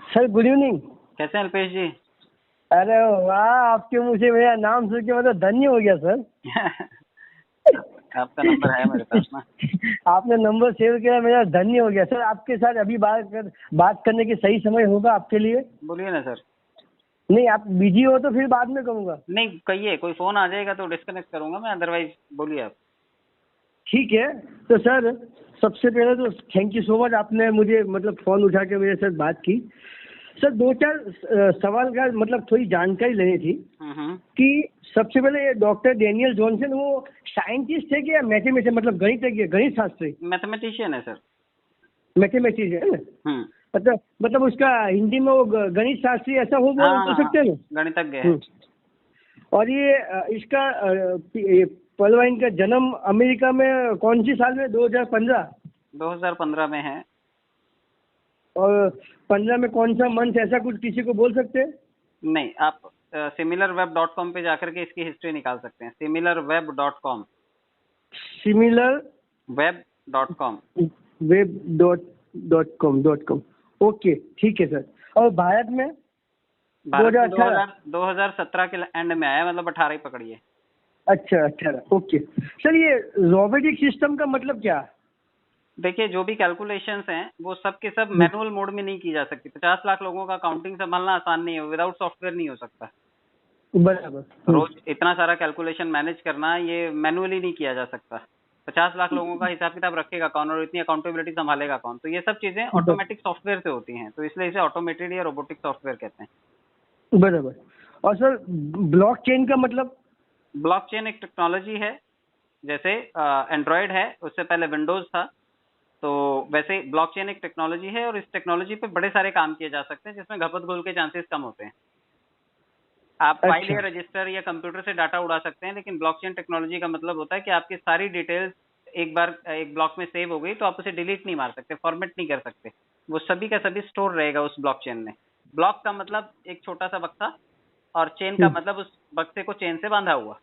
Sir good evening. कैसे हैं अल्पेश जी? अरे वाह, आपके मुंह से मेरा नाम सुन के मतलब धन्य हो गया सर। आपका नंबर है मेरे पास ना। आपने नंबर सेव किया, मेरा धन्य हो गया सर। आपके साथ अभी बात करने के सही समय होगा आपके लिए? बोलिए ना सर। नहीं, आप बिजी हो तो फिर बाद में कहूँगा। नहीं कहिए, कोई फोन आ जाएगा तो डिस्कनेक्ट करूंगा मैं, अदरवाइज बोलिए आप। ठीक है। तो सर सबसे पहले तो थैंक यू सो मच, आपने मुझे मतलब फ़ोन उठा के मेरे साथ बात की। सर दो चार सवाल का मतलब थोड़ी जानकारी लेनी थी कि सबसे पहले ये डॉक्टर डेनियल जॉनसन वो साइंटिस्ट है कि या मैथमेटिशियन, मतलब गणितज्ञ, गणित शास्त्री? मैथमेटिशियन है सर। मैथमेटिशियन है ना? हम्म। मतलब उसका हिंदी में वो गणित शास्त्री ऐसा हो बोल हाँ, सकते हैं ना? गणितज्ञ है। और ये ये पलवाइन का जन्म अमेरिका में कौन सी साल में? 2015? 2015 में है। और 15 में कौन सा मंथ, ऐसा कुछ किसी को बोल सकते हैं? नहीं, आप similarweb.com पे जाकर के इसकी हिस्ट्री निकाल सकते हैं। similarweb.com। Similar web.com। web.com। Okay ठीक है सर। और भारत में? भारत में 2018? 2017 के एंड में आया, मतलब 18 ही पकड़िए। अच्छा 18, ओके। सर ये रोबोटिक सिस्टम का मतलब क्या? देखिए, जो भी कैलकुलेशंस हैं वो सब के सब मैनुअल मोड में नहीं की जा सकती। 50 लाख लोगों का काउंटिंग संभालना आसान नहीं है, विदाउट सॉफ्टवेयर नहीं हो सकता। बराबर। रोज इतना सारा कैलकुलेशन मैनेज करना ये मैनुअली नहीं किया जा सकता। 50 लाख लोगों का हिसाब किताब रखेगा कौन और इतनी अकाउंटेबिलिटी संभालेगा कौन? तो ये सब चीजें ऑटोमेटिक सॉफ्टवेयर से होती हैं, तो इसलिए इसे ऑटोमेटेड या रोबोटिक सॉफ्टवेयर कहते हैं। बराबर। और सर ब्लॉकचेन का मतलब? ब्लॉकचेन एक टेक्नोलॉजी है, जैसे एंड्रॉयड है, उससे पहले विंडोज था। तो वैसे ब्लॉकचेन एक टेक्नोलॉजी है और इस टेक्नोलॉजी पे बड़े सारे काम किए जा सकते हैं जिसमें घपत गोल के चांसेस कम होते हैं। आप फाइल अच्छा। या रजिस्टर या कंप्यूटर से डाटा उड़ा सकते हैं, लेकिन ब्लॉकचेन टेक्नोलॉजी का मतलब होता है कि आपकी सारी डिटेल्स एक बार एक ब्लॉक में सेव हो गई तो आप उसे डिलीट नहीं मार सकते, फॉर्मेट नहीं कर सकते। वो सभी का सभी स्टोर रहेगा उस ब्लॉकचेन में। ब्लॉक का मतलब एक छोटा सा बक्सा, और चेन का मतलब उस बक्से को चेन से बांधा हुआ।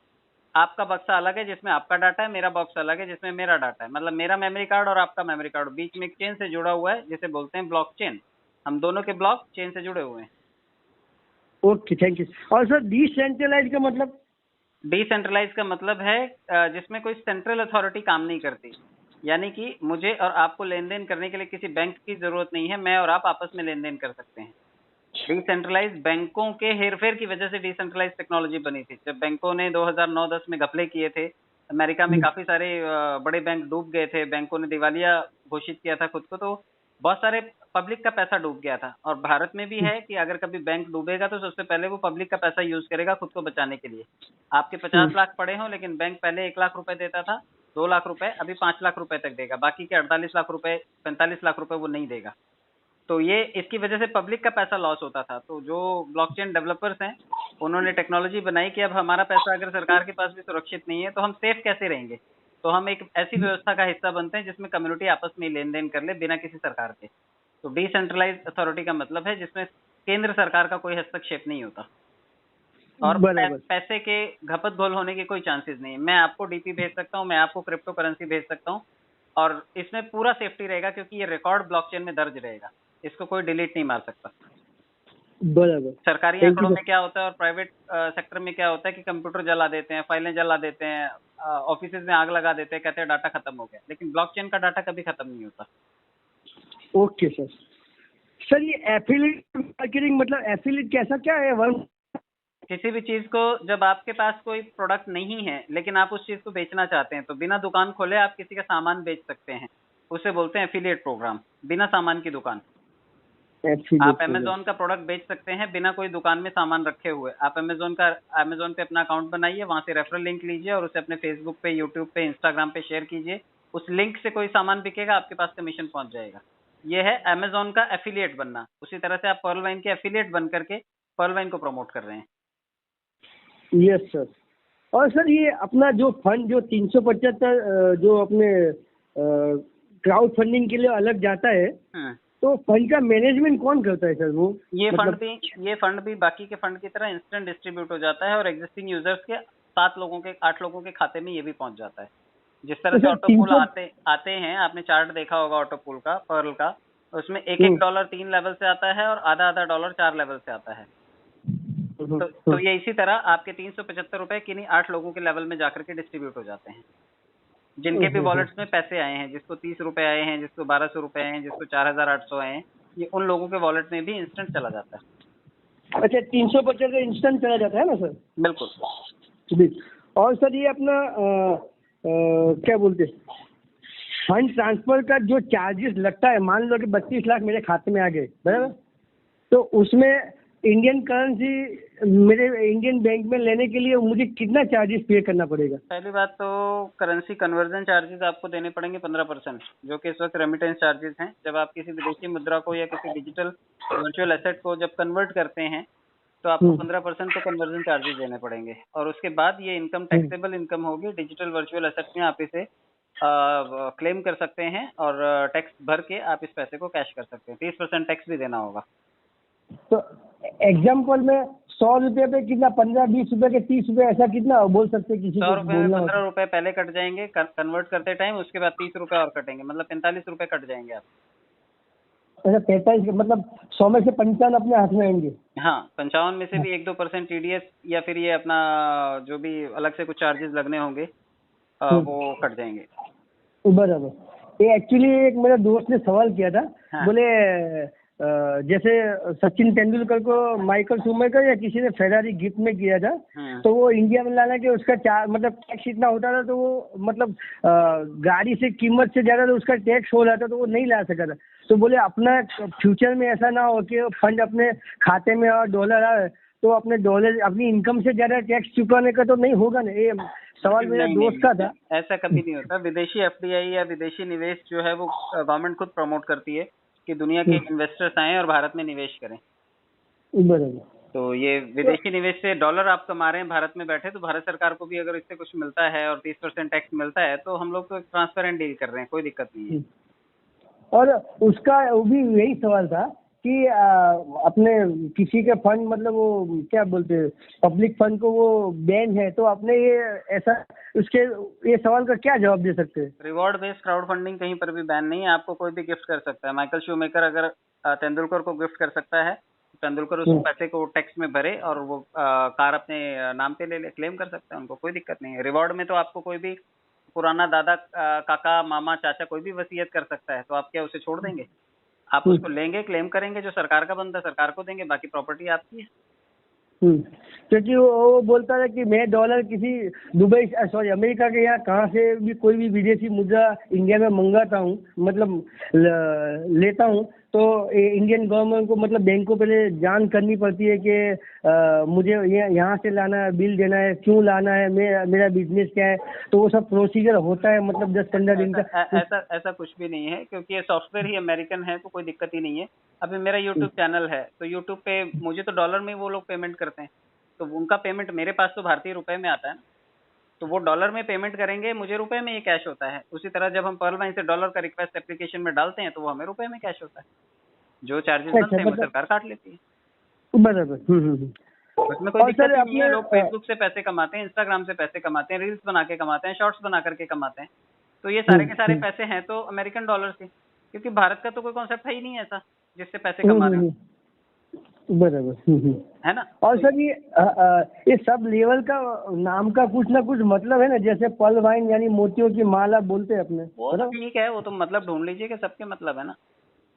आपका बक्सा अलग है जिसमें आपका डाटा है, मेरा बॉक्स अलग है जिसमें मेरा डाटा है। मतलब मेरा मेमोरी कार्ड और आपका मेमोरी कार्ड बीच में एक चेन से जुड़ा हुआ है जिसे बोलते हैं ब्लॉकचेन। हम दोनों के ब्लॉक चेन से जुड़े हुए हैं। Okay thank you. और सर डिसेंट्रलाइज का मतलब? डिसेंट्रलाइज का मतलब है जिसमें कोई सेंट्रल अथॉरिटी काम नहीं करती। यानी कि मुझे और आपको लेन देन करने के लिए किसी बैंक की जरूरत नहीं है, मैं और आप आपस में लेन देन कर सकते हैं। डिसेंट्रलाइज बैंकों के हेरफेर की वजह से डिसेंट्रलाइज टेक्नोलॉजी बनी थी। जब बैंकों ने 2009-10 में घपले किए थे, अमेरिका में काफी सारे बड़े बैंक डूब गए थे, बैंकों ने दिवालिया घोषित किया था खुद को, तो बहुत सारे पब्लिक का पैसा डूब गया था। और भारत में भी है कि अगर कभी बैंक डूबेगा तो सबसे पहले वो पब्लिक का पैसा यूज करेगा खुद को बचाने के लिए। आपके 50 लाख पड़े हों, लेकिन बैंक पहले 1 लाख रुपए देता था, 2 लाख रुपए, अभी 5 लाख रुपए तक देगा, बाकी के 48 लाख रुपए, 45 लाख रुपए वो नहीं देगा। तो ये इसकी वजह से पब्लिक का पैसा लॉस होता था। तो जो ब्लॉकचेन डेवलपर्स हैं, उन्होंने टेक्नोलॉजी बनाई कि अब हमारा पैसा अगर सरकार के पास भी सुरक्षित नहीं है तो हम सेफ कैसे रहेंगे। तो हम एक ऐसी व्यवस्था का हिस्सा बनते हैं जिसमें कम्युनिटी आपस में लेन देन कर ले बिना किसी सरकार के। तो डिसेंट्रलाइज अथॉरिटी का मतलब है जिसमें केंद्र सरकार का कोई हस्तक्षेप नहीं होता, और बराबर। पैसे के घपत घोल होने के कोई चांसेस नहीं है। मैं आपको डीपी भेज सकता हूँ, मैं आपको क्रिप्टो करेंसी भेज सकता हूँ, और इसमें पूरा सेफ्टी रहेगा क्योंकि ये रिकॉर्ड ब्लॉकचेन में दर्ज रहेगा। इसको कोई डिलीट नहीं मार सकता। बराबर। सरकारी थैंक यू आंकड़ों सर। में क्या होता है और प्राइवेट सेक्टर में क्या होता है कि कंप्यूटर जला देते हैं, फाइलें जला देते हैं, ऑफिस में आग लगा देते हैं, कहते हैं डाटा खत्म हो गया, लेकिन ब्लॉकचेन का डाटा कभी खत्म नहीं होता। Okay sir. सर ये एफिलिएट मार्केटिंग मतलब एफिलिएट कैसा क्या है वर्क? किसी भी चीज को, जब आपके पास कोई प्रोडक्ट नहीं है लेकिन आप उस चीज को बेचना चाहते हैं, तो बिना दुकान खोले आप किसी का सामान बेच सकते हैं, उसे बोलते हैं एफिलिएट प्रोग्राम। बिना सामान की दुकान। आप एफिलिएट अमेजोन का प्रोडक्ट बेच सकते हैं बिना कोई दुकान में सामान रखे हुए। आप अमेजोन पे अपना अकाउंट बनाइए, वहां से रेफरल लिंक लीजिए और उसे अपने फेसबुक पे, यूट्यूब पे, इंस्टाग्राम पे शेयर कीजिए। उस लिंक से कोई सामान बिकेगा, आपके पास कमीशन पहुंच जाएगा। ये है अमेजोन का एफिलिएट बनना। उसी तरह से आप पर्ल वाइन के एफिलिएट बन करके पर्ल वाइन को प्रमोट कर रहे हैं। Yes sir. और सर ये अपना जो फंड जो 375 जो अपने क्राउड फंडिंग के लिए अलग जाता है, तो फंड का मैनेजमेंट कौन करता है सर? वो ये मतलब फंड भी बाकी के फंड की तरह इंस्टेंट डिस्ट्रीब्यूट हो जाता है और एग्जिस्टिंग यूजर्स के 8 लोगों के खाते में ये भी पहुंच जाता है। जिस तरह तो से सर ऑटो पूल 300 आते हैं, आपने चार्ट देखा होगा ऑटो पूल का, पर्ल का, उसमें एक एक डॉलर 3 लेवल से आता है और आधा आधा डॉलर 4 लेवल से आता है। तो ये इसी तरह आपके 375 रुपए किन्हीं 8 लोगों के लेवल में जाकर के डिस्ट्रीब्यूट हो जाते हैं, जिनके भी वॉलेट्स में पैसे आए हैं, जिसको 30 रुपए आए हैं, जिसको 1200 रुपए आए हैं, जिसको 4800 आए हैं, ये उन लोगों के वॉलेट में भी इंस्टेंट चला जाता है। अच्छा, 350 का इंस्टेंट चला जाता है ना सर? बिल्कुल जी। और सर ये अपना क्या बोलते हैं, फंड ट्रांसफर का जो चार्जेस लगता है, मान लो कि 32 लाख मेरे खाते में आ गए, बराबर, तो उसमें इंडियन करेंसी मेरे इंडियन बैंक में लेने के लिए मुझे कितना चार्जेस पे करना पड़ेगा? पहली बात तो करेंसी कन्वर्जन चार्जेस आपको देने पड़ेंगे 15%, जो कि इस वक्त रेमिटेंस चार्जेस हैं। जब आप किसी विदेशी मुद्रा को या किसी डिजिटल वर्चुअल एसेट को जब कन्वर्ट करते हैं तो आपको 15% तो कन्वर्जन चार्जेस देने पड़ेंगे, और उसके बाद ये इनकम टैक्सेबल इनकम होगी। डिजिटल वर्चुअल एसेट में आप इसे क्लेम कर सकते हैं और टैक्स भर के आप इस पैसे को कैश कर सकते हैं। 30% टैक्स भी देना होगा। तो एग्जाम्पल में 100 रुपये पे कितना, 15-20 रुपए के 30 रुपए, ऐसा कितना बोल सकते हैं? किसी 100 को रुपए में बोलना 15 रुपए पहले कट जाएंगे कन्वर्ट करते टाइम, उसके बाद 30 रुपए और कटेंगे, मतलब 45 रुपए कट जाएंगे आप। अच्छा, 45, मतलब 100 में से 55 अपने हाथ में आएंगे? हाँ, 55 में से भी 1-2% TDS या फिर ये अपना जो भी अलग से कुछ चार्जेस लगने होंगे वो कट जाएंगे। बराबर। ये एक्चुअली एक मेरे दोस्त ने सवाल किया था। हाँ। बोले जैसे सचिन तेंदुलकर को माइकल शूमेकर या किसी ने फेरारी गिफ्ट में किया था, तो वो इंडिया में लाना के उसका मतलब टैक्स इतना होता था, तो वो मतलब गाड़ी से कीमत से ज्यादा तो उसका टैक्स हो रहा था, तो वो नहीं ला सका था। तो बोले अपना फ्यूचर में ऐसा ना हो कि फंड अपने खाते में और डॉलर आए तो अपने डॉलर अपनी इनकम से ज्यादा टैक्स चुकाने का तो नहीं होगा ना? ये सवाल मेरे दोस्त का था। ऐसा कभी नहीं होता। विदेशी FDI या विदेशी निवेश जो है वो गवर्नमेंट खुद प्रमोट करती है कि दुनिया के इन्वेस्टर्स आए और भारत में निवेश करें। बराबर। तो ये विदेशी निवेश से डॉलर आप कमा रहे हैं भारत में बैठे, तो भारत सरकार को भी अगर इससे कुछ मिलता है और 30% टैक्स मिलता है तो हम लोग तो ट्रांसपेरेंट डील कर रहे हैं, कोई दिक्कत नहीं है। और उसका वो भी यही सवाल था कि अपने किसी के फंड, मतलब वो क्या बोलते हैं, पब्लिक फंड को वो बैन है, तो अपने ये ऐसा उसके ये सवाल का क्या जवाब दे सकते हैं? रिवॉर्ड बेस्ड क्राउड फंडिंग कहीं पर भी बैन नहीं है, आपको कोई भी गिफ्ट कर सकता है। माइकल शूमेकर अगर तेंदुलकर को गिफ्ट कर सकता है, तेंदुलकर उस पैसे को टैक्स में भरे और वो कार अपने नाम पे ले क्लेम कर सकता है, उनको कोई दिक्कत नहीं है। रिवॉर्ड में तो आपको कोई भी पुराना दादा काका मामा चाचा कोई भी वसीयत कर सकता है, तो आप क्या उसे छोड़ देंगे? आप उसको लेंगे, क्लेम करेंगे, जो सरकार का बनता है सरकार को देंगे, बाकी प्रॉपर्टी आपकी है। क्योंकि वो बोलता है कि मैं डॉलर किसी दुबई सॉरी अमेरिका के यहाँ कहाँ से भी कोई भी विदेशी मुद्रा इंडिया में मंगाता हूँ, मतलब लेता हूँ, तो इंडियन गवर्नमेंट को मतलब बैंक को पहले जान करनी पड़ती है कि मुझे यहाँ से लाना है, बिल देना है, क्यों लाना है, मेरा बिजनेस क्या है, तो वो सब प्रोसीजर होता है, मतलब 10-15 दिन का। ऐसा कुछ भी नहीं है, क्योंकि ये सॉफ्टवेयर ही अमेरिकन है, तो कोई दिक्कत ही नहीं है। अभी मेरा यूट्यूब चैनल है, तो यूट्यूब पे मुझे तो डॉलर में वो लोग पेमेंट करते हैं, तो उनका पेमेंट मेरे पास तो भारतीय रुपए में आता है ना, तो वो डॉलर में पेमेंट करेंगे, मुझे रुपए में ही कैश होता है। उसी तरह जब हम पर्ल वाइन से डॉलर का रिक्वेस्ट एप्लीकेशन में डालते हैं तो वो हमें रुपए में कैश होता है। जो चार्जेस बनते हैं वो सरकार काट लेती है। बराबर। उसमें कोई दिक्कत नहीं है। लोग फेसबुक से पैसे कमाते हैं, इंस्टाग्राम से पैसे कमाते हैं, रील्स बना के कमाते हैं, शॉर्ट्स बना करके कमाते हैं, तो ये सारे के सारे पैसे हैं तो अमेरिकन डॉलर से, क्योंकि भारत का तो कोई कॉन्सेप्ट है ही नहीं ऐसा जिससे पैसे कमा रहे हैं। बराबर है ना। और सर ये सब लेवल का नाम का कुछ ना कुछ मतलब है ना, जैसे पर्ल वाइन यानी मोतियों की माला बोलते हैं अपने, वो तो ठीक है, वो तो मतलब ढूंढ लीजिए कि सबके मतलब है ना।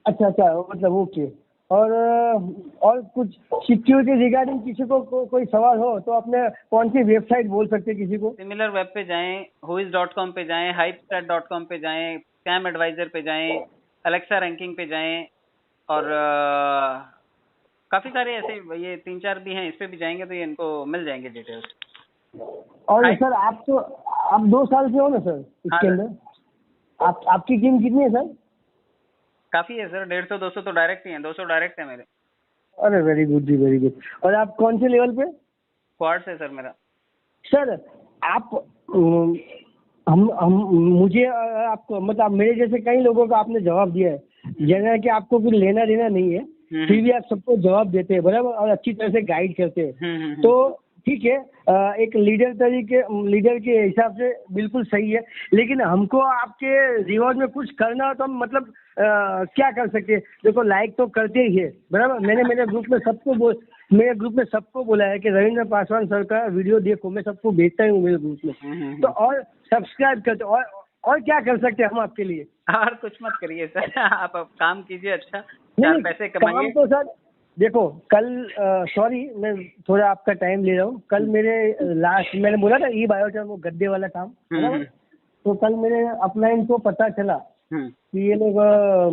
अच्छा मतलब ओके। और कुछ सिक्योरिटी रिगार्डिंग किसी को कोई सवाल हो तो अपने कौन सी वेबसाइट बोल सकते हैं किसी को? सिमिलर वेब पे जाएं, whois.com पे जाएं, hypestat.com पे जाएं, स्कैम एडवाइजर पे जाएं, अलेक्सा रैंकिंग पे जाएं, और काफी सारे ऐसे ये 3-4 भी हैं, इस पे भी जाएंगे तो ये इनको मिल जाएंगे डिटेल्स। और सर आप 2 साल से हो ना सर इसके अंदर? आपकी टीम कितनी है सर? काफी है सर, 150-200 तो डायरेक्ट ही हैं, 200 डायरेक्ट है मेरे। अरे वेरी गुड जी, वेरी गुड। और आप कौन से लेवल पे? क्वाड से सर मेरा। सर आप मुझे आपको मतलब मेरे जैसे कई लोगों को आपने जवाब दिया है, जैसा कि आपको कुछ लेना देना नहीं है, फिर भी आप सबको जवाब देते हैं, बराबर, और अच्छी तरह से गाइड करते हैं, तो ठीक है, एक लीडर के हिसाब से बिल्कुल सही है। लेकिन हमको आपके रिवॉर्ड में कुछ करना हो तो हम मतलब क्या कर सकते हैं, देखो लाइक तो करते ही है बराबर। मैंने मेरे ग्रुप में सबको बोला है कि रविंद्र पासवान सर का वीडियो देखो, मैं सबको भेजता हूँ मेरे ग्रुप में, तो और सब्सक्राइब करते, और क्या कर सकते हैं हम आपके लिए। और कुछ मत करिए सर, आप काम कीजिए, अच्छा 4 पैसे कमाइए। काम तो सर देखो कल, सॉरी मैं थोड़ा आपका टाइम ले रहा हूँ, कल मेरे लास्ट मैंने बोला था ई बायोटर्म वो गद्दे वाला काम, तो कल मेरे अपलाइन को पता चला कि ये लोग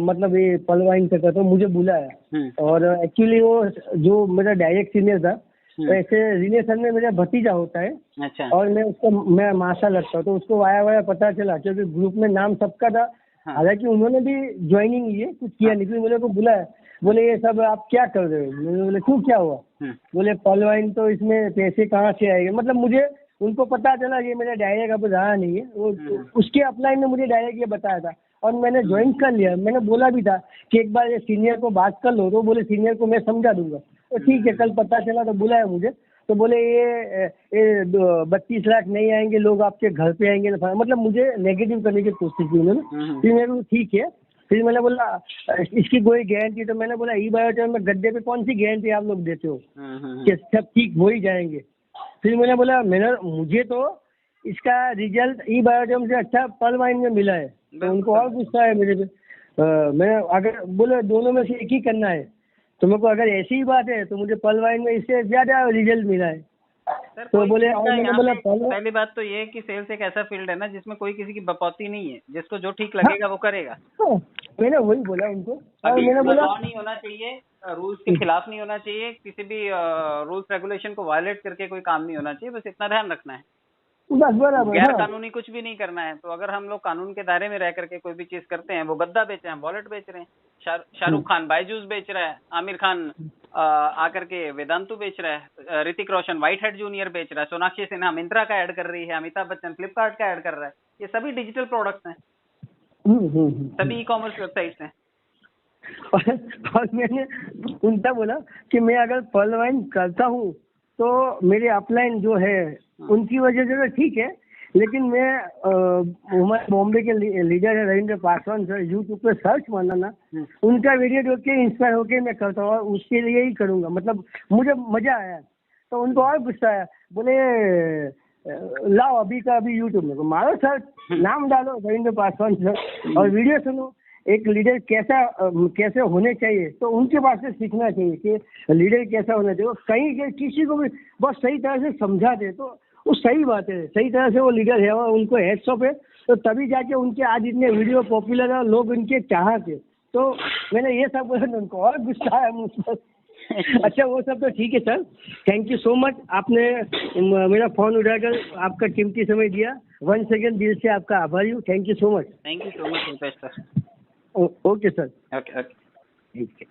मतलब ये पलवाइन से करते, मुझे बुलाया, और एक्चुअली वो जो मेरा डायरेक्ट सीनियर था, ऐसे रिलेशन में मेरा भतीजा होता है। अच्छा। और मैं मासा लगता हूँ, तो उसको वाया पता चला, क्योंकि ग्रुप में नाम सबका था। हालांकि उन्होंने भी ज्वाइनिंग ली है, कुछ किया नहीं, फिर मेरे को बुलाया, बोले ये सब आप क्या कर रहे हो। मैंने बोले क्यों, क्या हुआ। बोले पलवाइन तो इसमें पैसे कहाँ से आएंगे, मतलब मुझे उनको पता चला ये मेरा डायरेक्ट अब रहा नहीं है, वो उसके अपलाइन ने मुझे डायरेक्ट ये बताया था, और मैंने ज्वाइन कर लिया। मैंने बोला भी था कि एक बार ये सीनियर को बात कर लो, तो बोले सीनियर को मैं समझा दूंगा। तो ठीक है, कल पता चला तो बुलाया मुझे, तो बोले ये 32 लाख नहीं आएंगे, लोग आपके घर पे आएंगे, मतलब मुझे नेगेटिव करने की कोशिश की उन्होंने। फिर मेरे को ठीक है, फिर मैंने बोला इसकी कोई गारंटी, तो मैंने बोला ई बायोटर्म में गद्दे पे कौन सी गारंटी आप लोग देते हो कि सब ठीक हो ही जाएंगे। फिर मैंने बोला मुझे तो इसका रिजल्ट ई बायोटर्म से अच्छा पलवाइन में मिला है, तो उनको और गुस्सा है मेरे पे। मैं अगर बोले दोनों में से एक ही करना है, तो मेरे को अगर ऐसी ही बात है तो मुझे पलवाइन में इससे ज्यादा रिजल्ट मिला है। तो बोले, और मैंने बोला पहली बात तो ये है कि सेल्स एक ऐसा फील्ड है ना जिसमें कोई किसी की बपौती नहीं है, जिसको जो ठीक लगेगा वो करेगा। मैंने वही बोला उनको, और मैंने बोला नहीं होना चाहिए, रूल्स के खिलाफ नहीं होना चाहिए, किसी भी रूल्स रेगुलेशन को वायलेट करके कोई काम नहीं होना चाहिए, बस इतना ध्यान रखना है, बस बराबर। गैर कानूनी कुछ भी नहीं करना है। तो अगर हम लोग कानून के दायरे में रह करके कोई भी चीज करते हैं, वो गद्दा बेच रहे हैं, वॉलेट बेच रहे हैं, शाहरुख खान बायजूस बेच रहा है, आमिर खान आकर के वेदांतु बेच रहा है, Hrithik Roshan white head junior बेच रहा है, सोनाक्षी सिन्हा मिंत्रा का ऐड कर रही है, अमिताभ बच्चन फ्लिपकार्ट का ऐड कर रहा है, ये सभी डिजिटल प्रोडक्ट्स हैं, सभी ई कॉमर्स वेबसाइट्स हैं। और मैंने उनका बोला कि मैं अगर पलवाइन करता हूँ तो मेरे अपलाइन जो है उनकी वजह से तो ठीक है, लेकिन मैं हमारे बॉम्बे के लीडर है रविंद्र पासवान सर, यूट्यूब पे सर्च मारना ना, उनका वीडियो देख के इंस्पायर होके मैं करता हूँ, और उसके लिए ही करूँगा, मतलब मुझे मजा आया। तो उनको और गुस्सा आया, बोले लाओ अभी का अभी यूट्यूब में मारो सर, नाम डालो रविंद्र पासवान सर, और वीडियो सुनो, एक लीडर कैसे होने चाहिए, तो उनके पास से सीखना चाहिए कि लीडर कैसा होना चाहिए। कहीं किसी को भी बस सही तरह से समझा दे तो वो सही बात है, सही तरह से वो लीडर है, और उनको हेड्स ऑफ है, तो तभी जाके उनके आज इतने वीडियो पॉपुलर है, लोग उनके चाहते हैं। तो मैंने ये सब बोला, उनको और गुस्सा आया मुझ पर। अच्छा वो सब तो ठीक है sir, thank you so much, आपने मेरा फोन उठाकर आपका कीमती समय दिया, 1 सेकेंड दिल से आपका आभारी हूँ, thank you so much. Thank you so much Rupesh sir. Okay sir. Okay ठीक है।